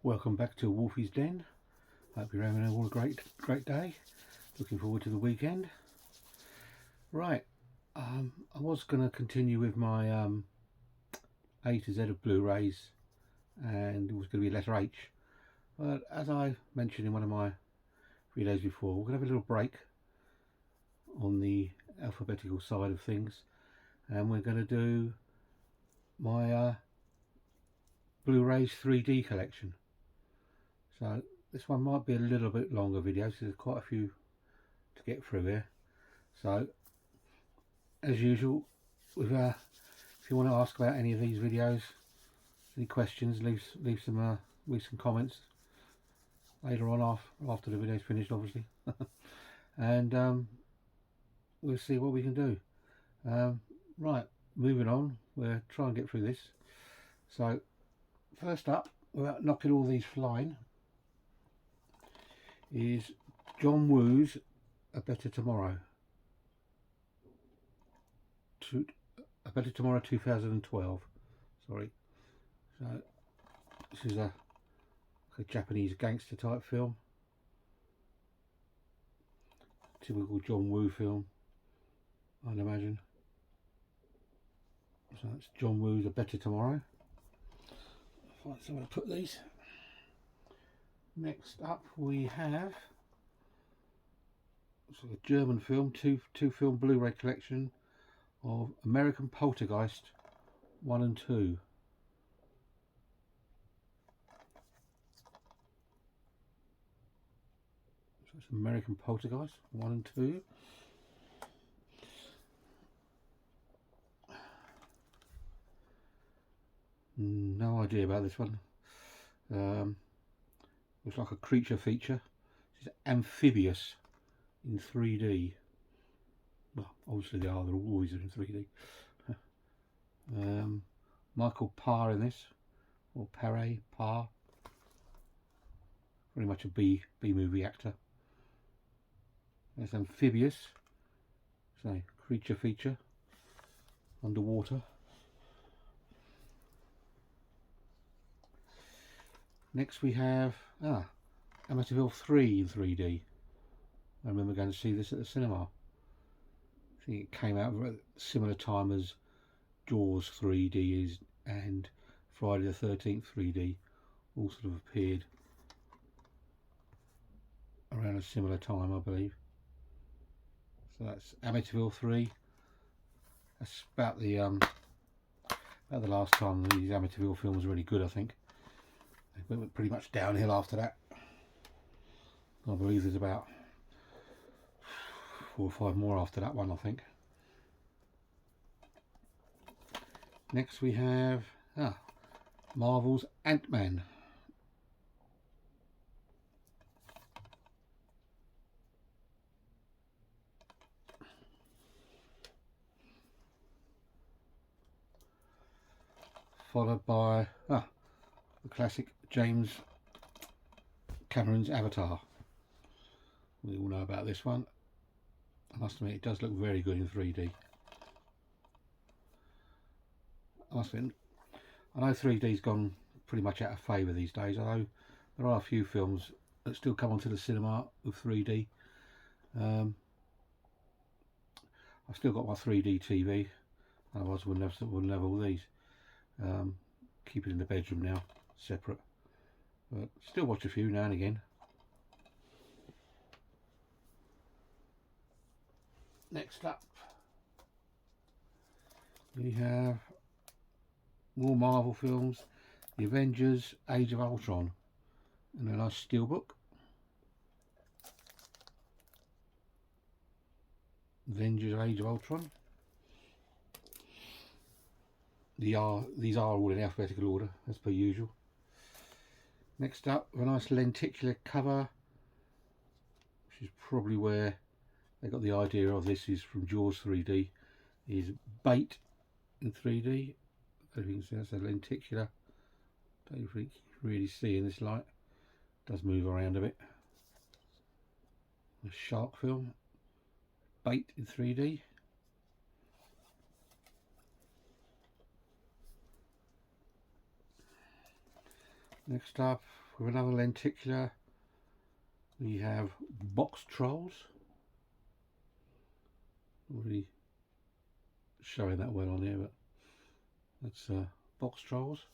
Welcome back to Wolfie's Den. Hope you're having all a great day. Looking forward to the weekend. Right, I was going to continue with my A to Z of Blu Rays, and it was going to be letter H. But as I mentioned in one of my videos before, we're going to have a little break on the alphabetical side of things, and we're going to do my Blu Rays 3D collection. So this one might be a little bit longer video, so there's quite a few to get through here. So as usual, if you want to ask about any of these videos, any questions, leave some comments later on after the video's finished, obviously. And we'll see what we can do. Right, moving on, we'll try and get through this. So first up, without knocking all these flying, is John Woo's A Better Tomorrow. A Better Tomorrow 2012. Sorry. So this is a Japanese gangster type film. Typical John Woo film, I'd imagine. So that's John Woo's A Better Tomorrow. I'll find somewhere to put these. Next up we have a German film, two film Blu-ray collection of American Poltergeist 1 and 2. So it's American Poltergeist 1 and 2. No idea about this one. Looks like a creature feature. This is amphibious in 3D. Well, obviously they're always in 3D. Michael Parr in this, or Parr. Very much a B movie actor. There's amphibious, so creature feature, underwater. Next we have Amityville 3 in 3D. I remember going to see this at the cinema. I think it came out at a similar time as Jaws 3D is, and Friday the 13th 3D all sort of appeared around a similar time, I believe. So that's Amityville 3. That's about the last time these Amityville films were really good, I think. They went pretty much downhill after that. I believe there's about 4 or 5 more after that one, I think. Next we have Marvel's Ant-Man. Followed by the classic James Cameron's Avatar. We all know about this one. I must admit, it does look very good in 3D. I know 3D's gone pretty much out of favour these days, although there are a few films that still come onto the cinema with 3D. I've still got my 3D TV, otherwise I wouldn't have all these. Keep it in the bedroom now, separate, but still watch a few now and again. Next up we have more Marvel films, The Avengers Age of Ultron, and a nice steelbook. Avengers Age of Ultron. These are all in alphabetical order as per usual. Next up, a nice lenticular cover, which is probably where they got the idea of this, is from Jaws 3D, is Bait in 3D. I don't think you can see that's a lenticular. Don't think you can really see in this light. It does move around a bit. A shark film, Bait in 3D. Next up, with another lenticular, we have box trolls. Not really showing that well on here, but that's box trolls.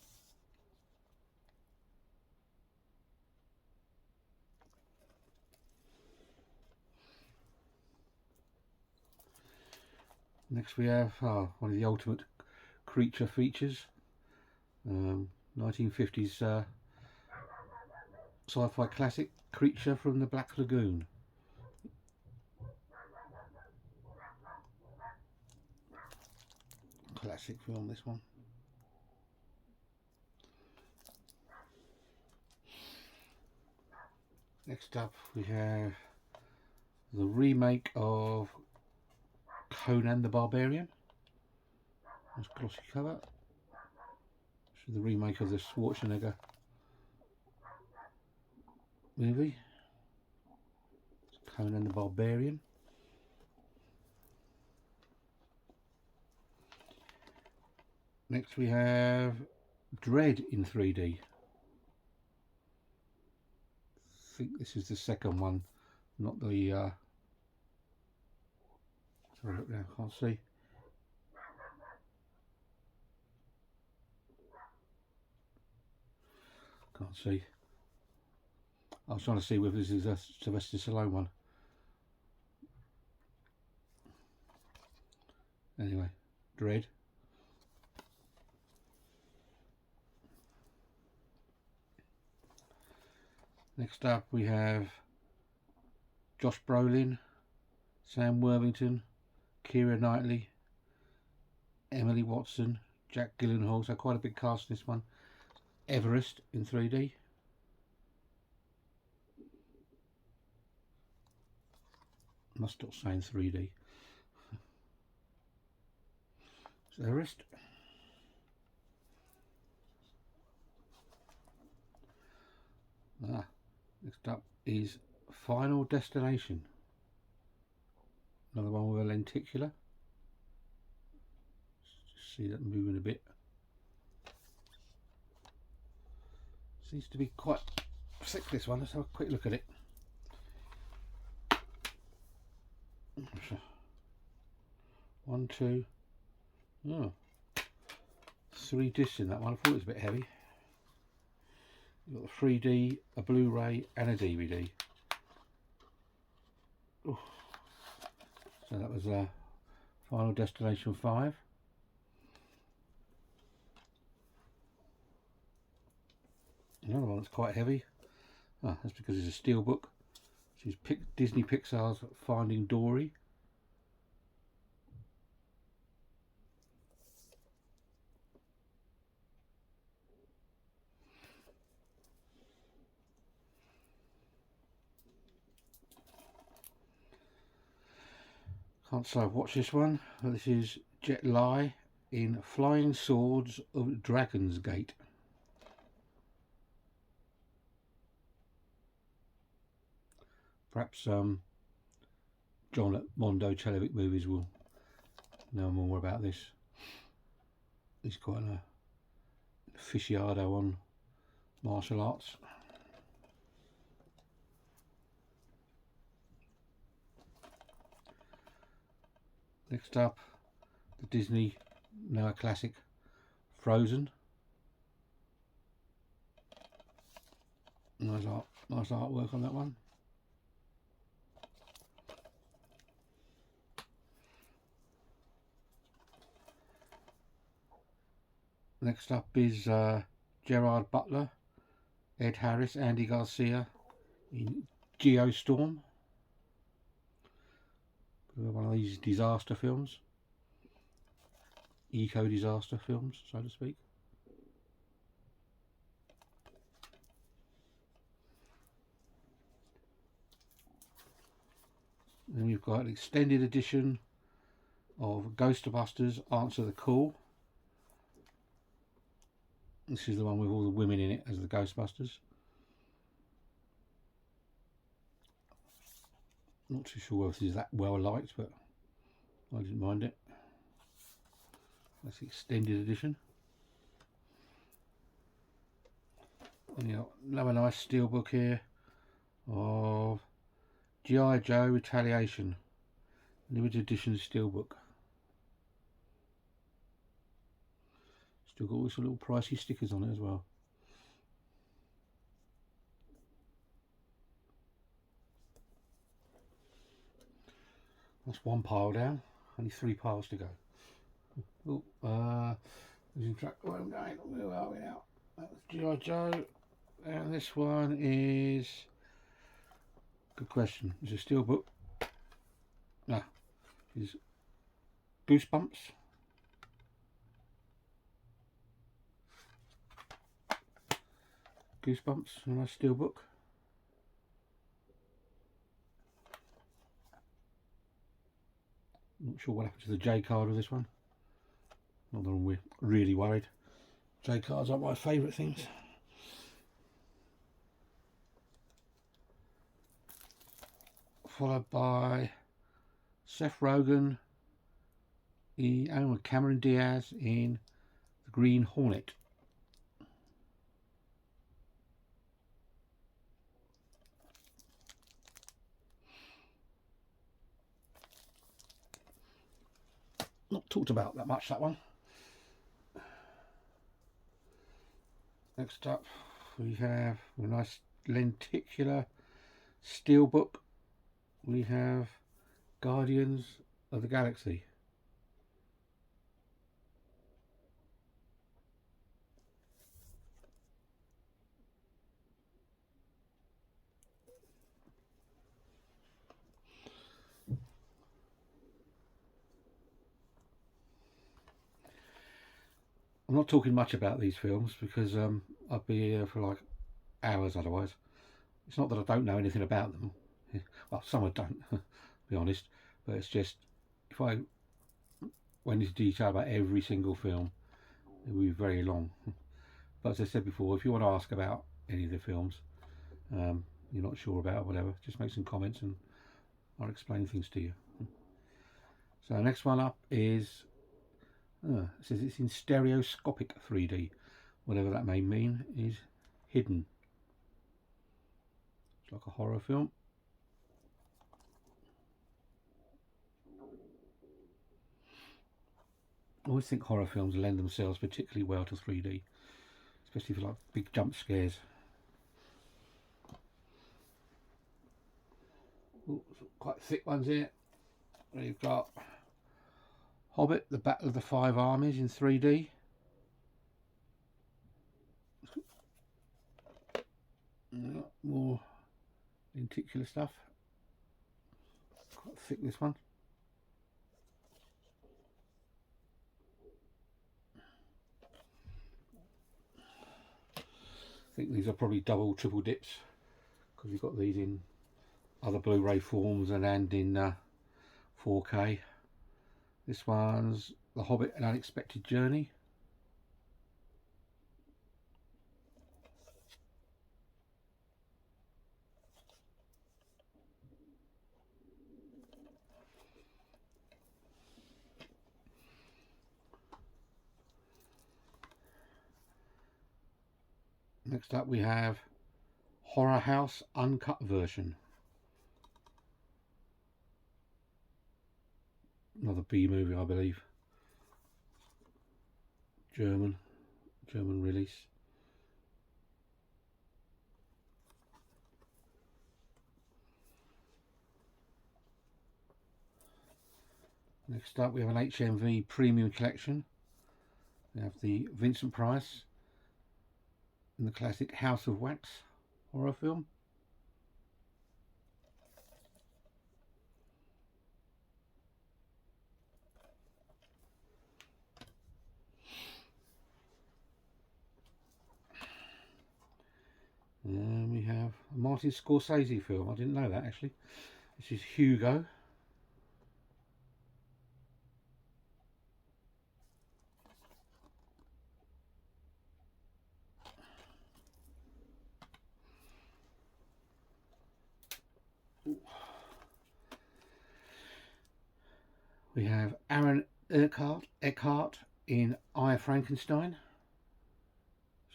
Next we have one of the ultimate creature features, 1950s sci-fi classic, Creature from the Black Lagoon. Classic film, this one. Next up we have the remake of Conan the Barbarian. Nice glossy cover. This is the remake of the Schwarzenegger movie. It's Conan the Barbarian. Next we have Dread in 3D. I think this is the second one, not the sorry, look now, can't see. Can't see. I was trying to see whether this is a Sylvester Stallone one. Anyway, Dread. Next up we have Josh Brolin, Sam Worthington, Keira Knightley, Emily Watson, Jack Gyllenhaal, so quite a big cast in this one. Everest in 3D. Must stop saying 3D. It's Everest. Next up is Final Destination. Another one with a lenticular. Just see that moving a bit. Seems to be quite thick, this one. Let's have a quick look at it. One, two, oh, 3 discs in that one. I thought it was a bit heavy. You've got a 3D, a Blu Ray and a DVD. Ooh. So that was Final Destination 5. Another one that's quite heavy. That's because it's a steelbook. This is Disney Pixar's Finding Dory. Can't say I've watched this one, but this is Jet Li in Flying Swords of Dragon's Gate. Perhaps John at Mondo Televic Movies will know more about this. He's quite an aficionado on martial arts. Next up, the Disney Noah classic Frozen. Nice artwork on that one. Next up is Gerard Butler, Ed Harris, Andy Garcia in Geostorm. One of these disaster films, eco-disaster films, so to speak. Then we've got an extended edition of Ghostbusters Answer the Call. This is the one with all the women in it as the Ghostbusters. Not too sure whether this is that well liked, but I didn't mind it. That's the extended edition. And you got another nice steelbook here of G.I. Joe Retaliation, limited edition steelbook. Still got all some little pricey stickers on it as well. That's one pile down, only 3 piles to go. Oh, losing track of where I'm going. Where are we now? That's G.I. Joe, and this one is, good question, is a steelbook. No, is Goosebumps. Goosebumps, a nice steelbook. Not sure what happened to the J card of this one. Not that I'm really worried. J cards aren't my favourite things. Followed by Seth Rogen and Cameron Diaz in The Green Hornet. Not talked about that much, that one. Next up we have a nice lenticular steelbook. We have Guardians of the Galaxy. I'm not talking much about these films because I'd be here for like hours otherwise. It's not that I don't know anything about them. Well, some I don't, to be honest. But it's just, if I went into detail about every single film, it would be very long. But as I said before, if you want to ask about any of the films, you're not sure about or whatever, just make some comments and I'll explain things to you. So the next one up is, it says it's in stereoscopic 3D, whatever that may mean, is Hidden. It's like a horror film. I always think horror films lend themselves particularly well to 3D, especially for like big jump scares. Ooh, quite thick ones here. We've got Hobbit, The Battle of the Five Armies in 3D. More lenticular stuff. Quite thick, this one. I think these are probably double, triple dips because you've got these in other Blu Ray forms and in 4K. This one's The Hobbit, An Unexpected Journey. Next up we have Horror House Uncut Version. Another B movie, I believe. German release. Next up we have an HMV Premium Collection. We have the Vincent Price in the classic House of Wax horror film. And we have a Martin Scorsese film. I didn't know that actually. This is Hugo. We have Aaron Eckhart in I, Frankenstein.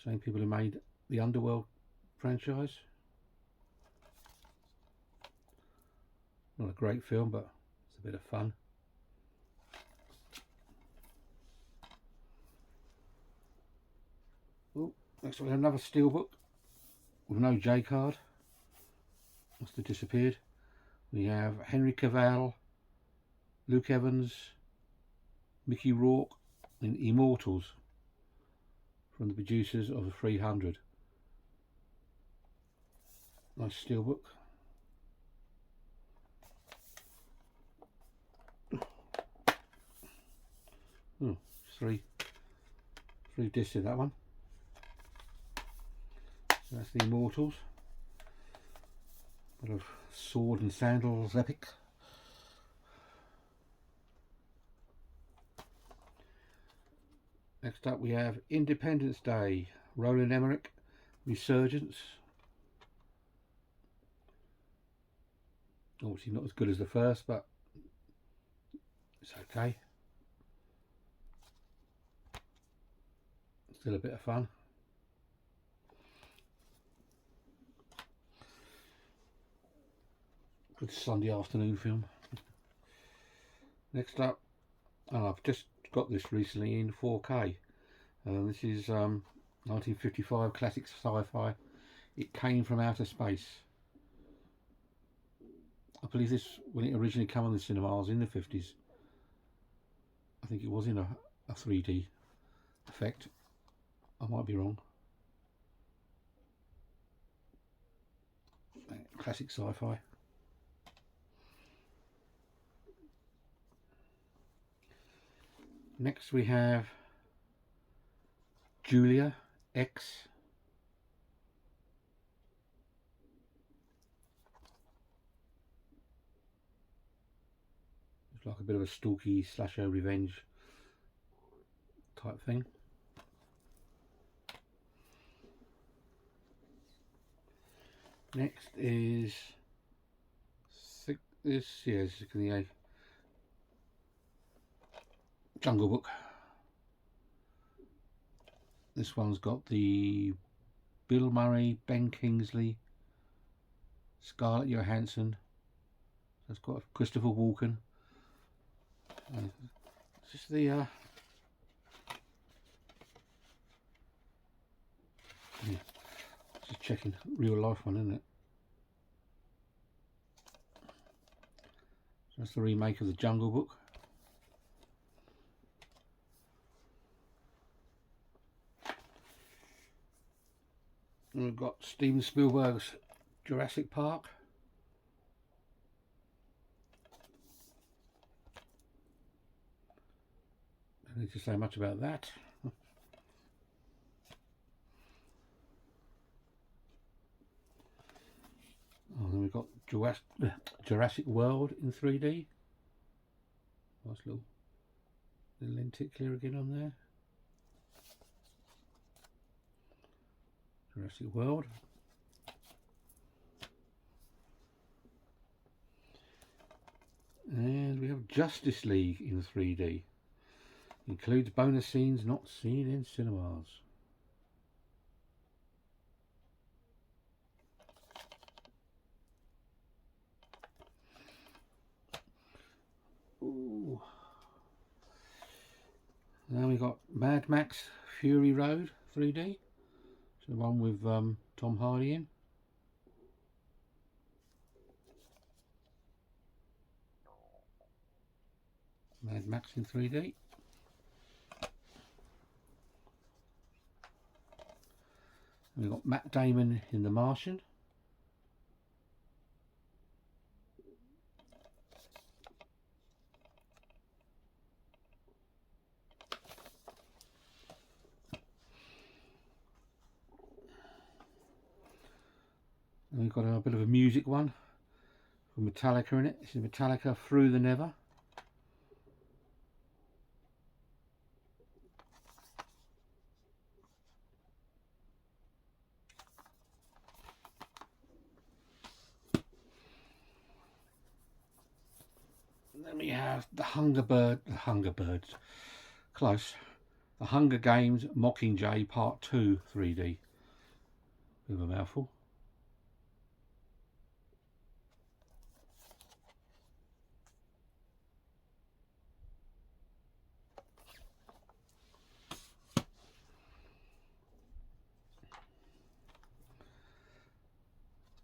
Same people who made the Underworld franchise. Not a great film, but it's a bit of fun. Oh, next we have another steelbook with no J card. Must have disappeared. We have Henry Cavill, Luke Evans, Mickey Rourke in Immortals from the producers of the 300. Nice steelbook. Oh, three discs in that one. So that's the Immortals. Bit of sword and sandals epic. Next up we have Independence Day, Roland Emmerich, Resurgence. Obviously not as good as the first, but it's okay. Still a bit of fun. Good Sunday afternoon film. Next up, I've just got this recently in 4K. This is 1955 classic sci-fi. It Came from Outer Space. I believe this, when it originally came on the cinemas in the 50s, I think it was in a 3D effect. I might be wrong. Classic sci-fi. Next we have Julia X. It's like a bit of a stalky slasher revenge type thing. Next is this the Jungle Book. This one's got the Bill Murray, Ben Kingsley, Scarlett Johansson. It's got Christopher Walken. It's just the yeah, just checking real life one, isn't it? So that's the remake of the Jungle Book. And we've got Steven Spielberg's Jurassic Park. Don't need to say much about that. Oh, then we've got Jurassic World in 3D. Nice little lenticular again on there. Jurassic World. And we have Justice League in 3D. Includes bonus scenes not seen in cinemas. Ooh. Now we got Mad Max Fury Road 3D. So the one with Tom Hardy in. Mad Max in 3D. And we've got Matt Damon in The Martian. And we've got a bit of a music one with Metallica in it. This is Metallica Through the Never. And then we have the Hunger Birds, close. The Hunger Games Mockingjay Part 2 3D. Bit of a mouthful.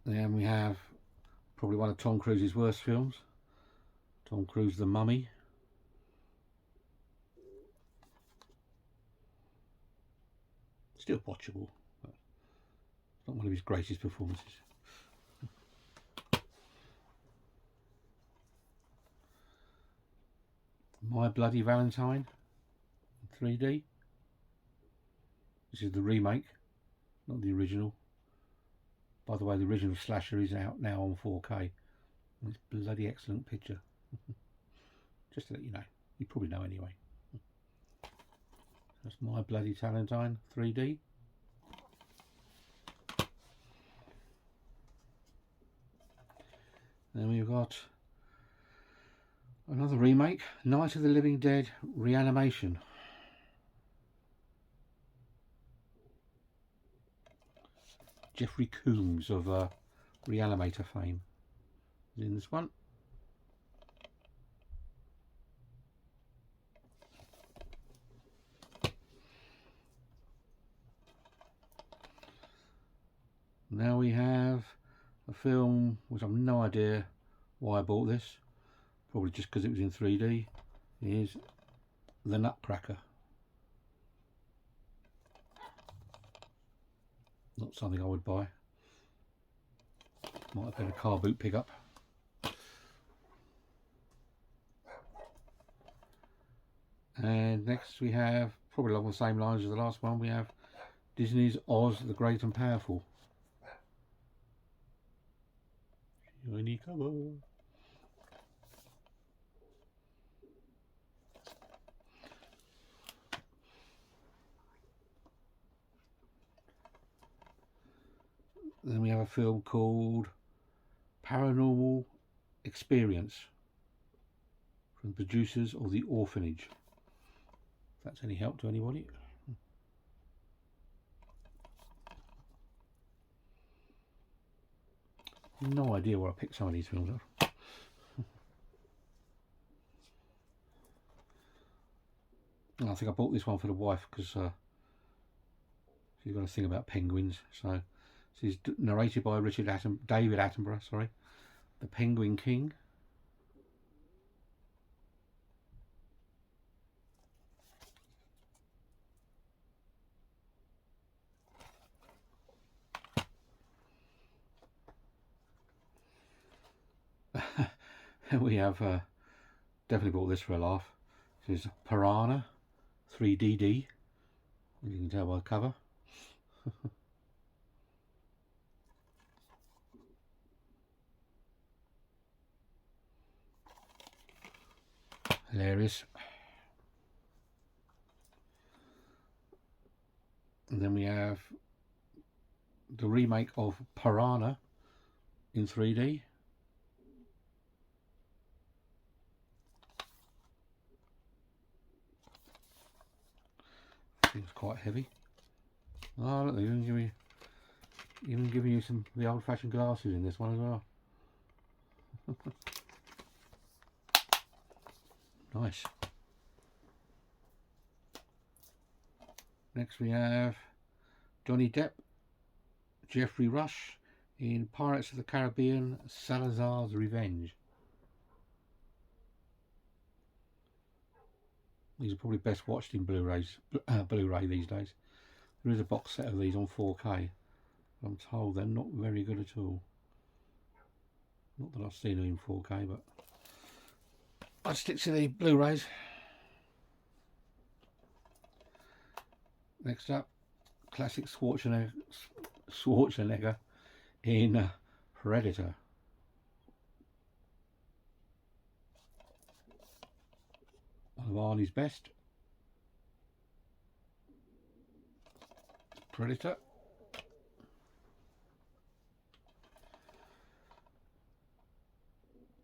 Then we have probably one of Tom Cruise's worst films, Tom Cruise The Mummy. Still watchable, but it's not one of his greatest performances. My Bloody Valentine in 3D. This is the remake, not the original. By the way, the original slasher is out now on 4K. And it's a bloody excellent picture. Just to let you know. You probably know anyway. That's My Bloody Valentine 3D. Then we've got another remake, Night of the Living Dead Reanimation. Jeffrey Combs of Reanimator fame is in this one. Now we have a film which I've no idea why I bought this, probably just because it was in 3D, is The Nutcracker. Not something I would buy. Might have been a car boot pickup. And next we have, probably along the same lines as the last one, we have Disney's Oz the Great and Powerful. Shiny cover. Then we have a film called Paranormal Experience from the producers of The Orphanage. If that's any help to anybody. No idea where I picked some of these films up. I think I bought this one for the wife because she's got a thing about penguins. So this is narrated by David Attenborough. Sorry, The Penguin King. And we have definitely bought this for a laugh. This is Piranha 3DD. You can tell by the cover. Hilarious. And then we have the remake of Piranha in 3D. Seems quite heavy. Oh, look, even giving you some of the old-fashioned glasses in this one as well. Nice. Next we have Johnny Depp, Jeffrey Rush in Pirates of the Caribbean: Salazar's Revenge. These are probably best watched in Blu-ray these days. There is a box set of these on 4K. I'm told they're not very good at all. Not that I've seen them in 4K, but I'd stick to the Blu-rays. Next up, classic Schwarzenegger in Predator. One of Arnie's best. Predator.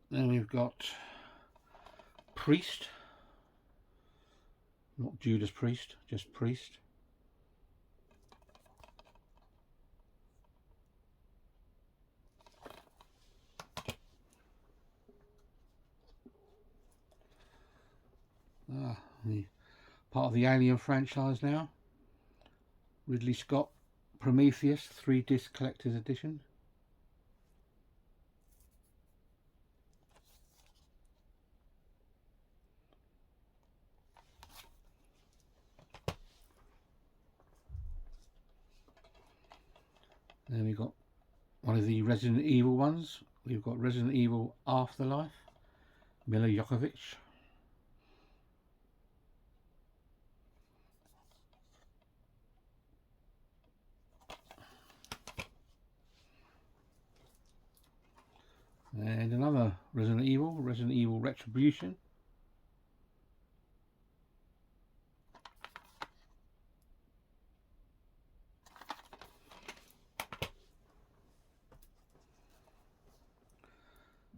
Then we've got Priest. Not Judas Priest, just Priest. Part of the Alien franchise now. Ridley Scott, Prometheus 3-disc collector's edition. Then we've got one of the Resident Evil ones. We've got Resident Evil Afterlife, Mila Jovovich. And another Resident Evil Retribution.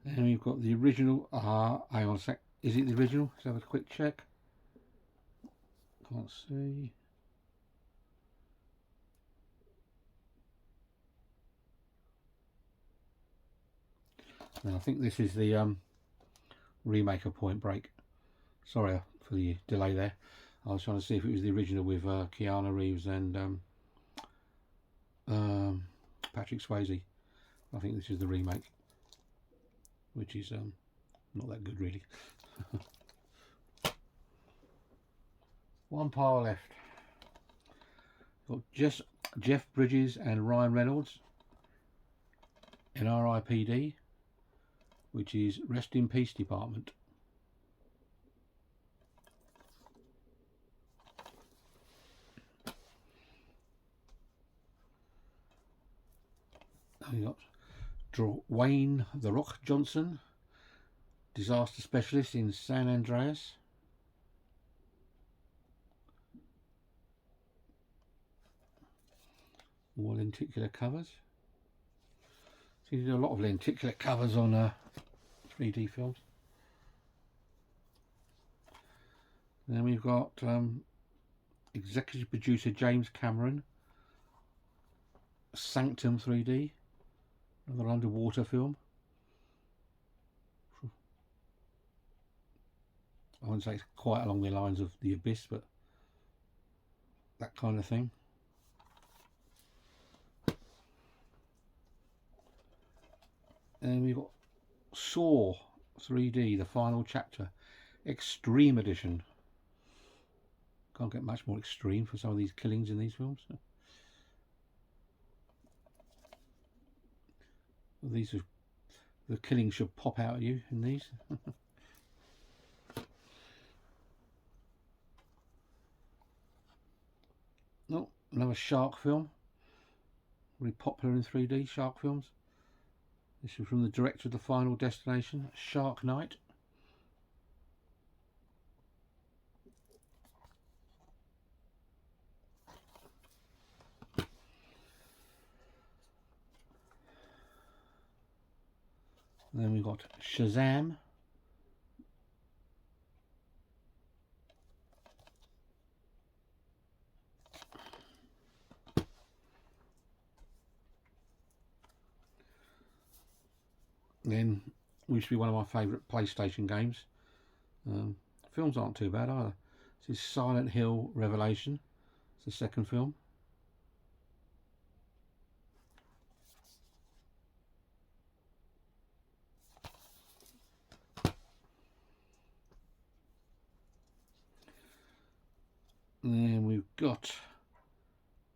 And we've got the original. Hang on a sec. Is it the original? Let's have a quick check. Can't see. And I think this is the remake of Point Break. Sorry for the delay there. I was trying to see if it was the original with Keanu Reeves and Patrick Swayze. I think this is the remake, which is not that good really. One pile left. Got just Jeff Bridges and Ryan Reynolds in R.I.P.D., which is Rest in Peace Department. We got Dwayne "The Rock" Johnson, disaster specialist in San Andreas. More lenticular covers. So you do a lot of lenticular covers on 3D films. And then we've got executive producer James Cameron, Sanctum 3D, another underwater film. I wouldn't say it's quite along the lines of The Abyss, but that kind of thing. And we've got Saw 3D, the final chapter, Extreme Edition. Can't get much more extreme for some of these killings in these films. Well, these are, the killings should pop out at you in these. Oh, another shark film. Really popular in 3D, shark films. This is from the director of The Final Destination, Shark Night. And then we've got Shazam. Then used to be one of my favourite PlayStation games. Films aren't too bad either. This is Silent Hill Revelation. It's the second film. And then we've got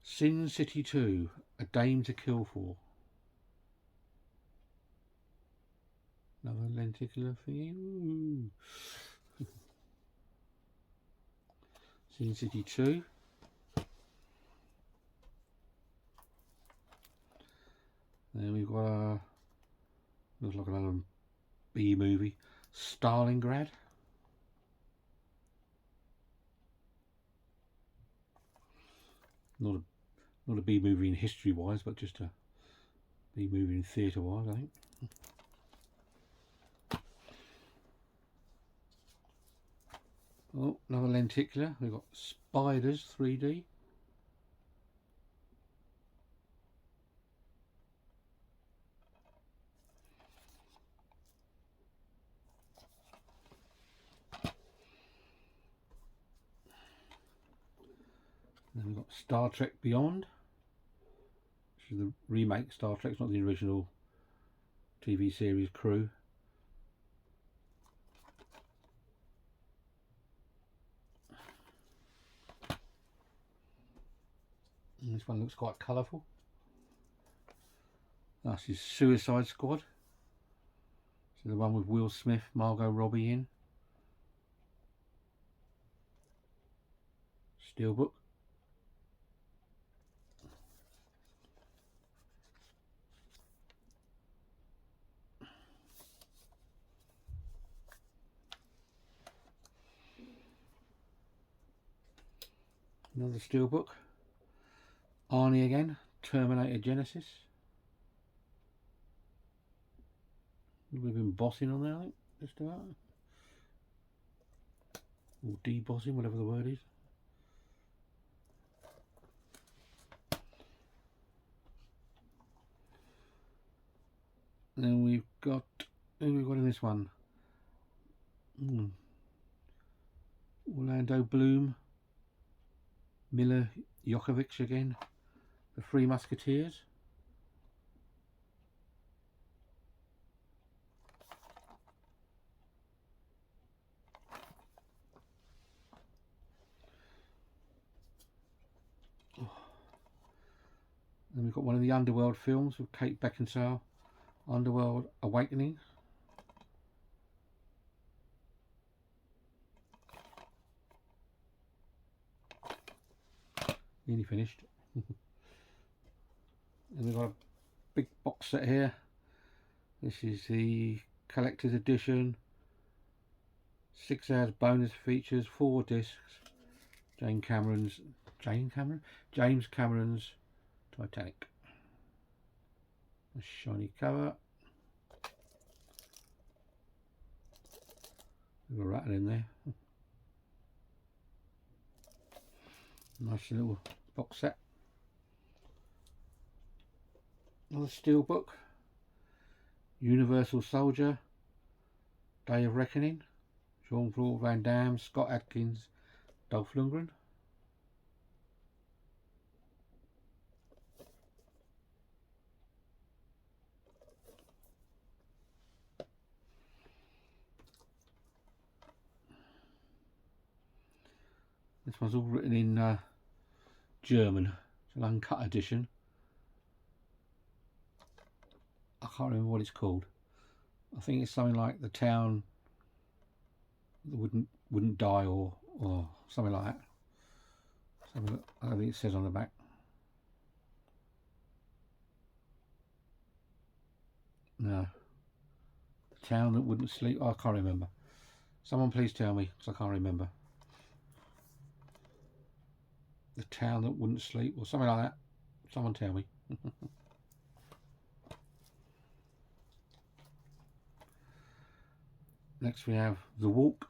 Sin City 2, A Dame to Kill For. Another lenticular thingy. Sin City 2. Then we've got looks like another B movie, Stalingrad. Not a B movie in history wise, but just a B movie in theatre wise, I think. Oh, another lenticular. We've got Spiders 3D. Then we've got Star Trek Beyond, which is the remake Star Trek. It's not the original TV series crew. And this one looks quite colourful. That's his Suicide Squad. So the one with Will Smith, Margot Robbie in. Steelbook. Another steelbook. Arnie again, Terminator Genesis. We've been bossing on there, I think, just about. Or debossing, whatever the word is. Then we've got, who we've got in this one? Orlando Bloom, Mila Jovovich again, the Three Musketeers. Then we've got one of the Underworld films with Kate Beckinsale, Underworld Awakening. Nearly finished. And we've got a big box set here. This is the collector's edition. 6 hours bonus features, 4 discs. James Cameron's Titanic. A shiny cover. There's a rattle in there. Nice little box set. Another steelbook. Universal Soldier. Day of Reckoning. Jean-Claude Van Damme, Scott Adkins, Dolph Lundgren. This one's all written in German. It's an uncut edition. I can't remember what it's called. I think it's something like The Town That Wouldn't Die, or something like that. Something that I think it says on the back. No. The Town That Wouldn't Sleep. Oh, I can't remember. Someone please tell me, because I can't remember. The Town That Wouldn't Sleep, or something like that. Someone tell me. Next we have The Walk.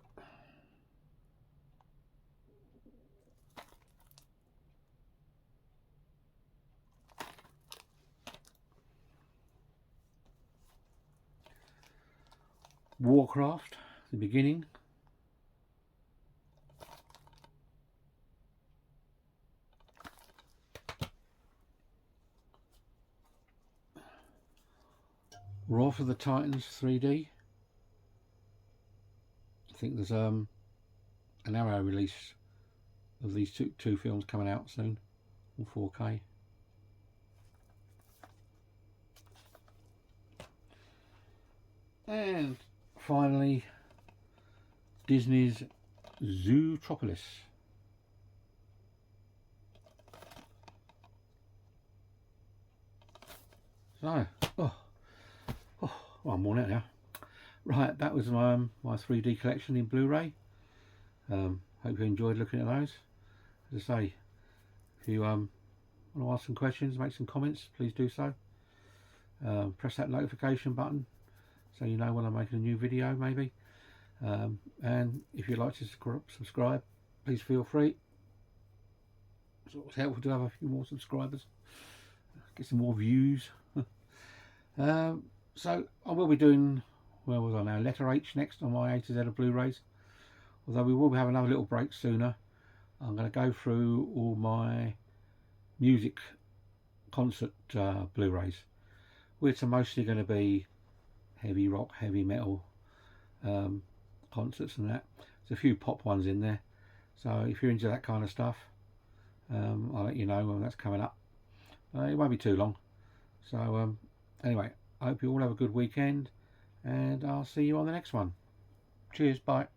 Warcraft, the beginning. Wrath of the Titans 3D. I think there's an Arrow release of these two films coming out soon on 4K. And finally, Disney's Zootropolis. So, well, I'm worn out now. Right, that was my 3D collection in Blu-ray. Hope you enjoyed looking at those. As I say, if you want to ask some questions, make some comments, please do so. Press that notification button so you know when I'm making a new video, maybe. And if you'd like to subscribe, please feel free. It's always helpful to have a few more subscribers, get some more views. So I will be doing, where was I now, letter H next on my A to Z of Blu-rays. Although we will have another little break sooner. I'm going to go through all my music concert Blu-rays, which are mostly going to be heavy rock, heavy metal concerts and that. There's a few pop ones in there, so if you're into that kind of stuff, I'll let you know when that's coming up. It won't be too long. So anyway, I hope you all have a good weekend, and I'll see you on the next one. Cheers, bye.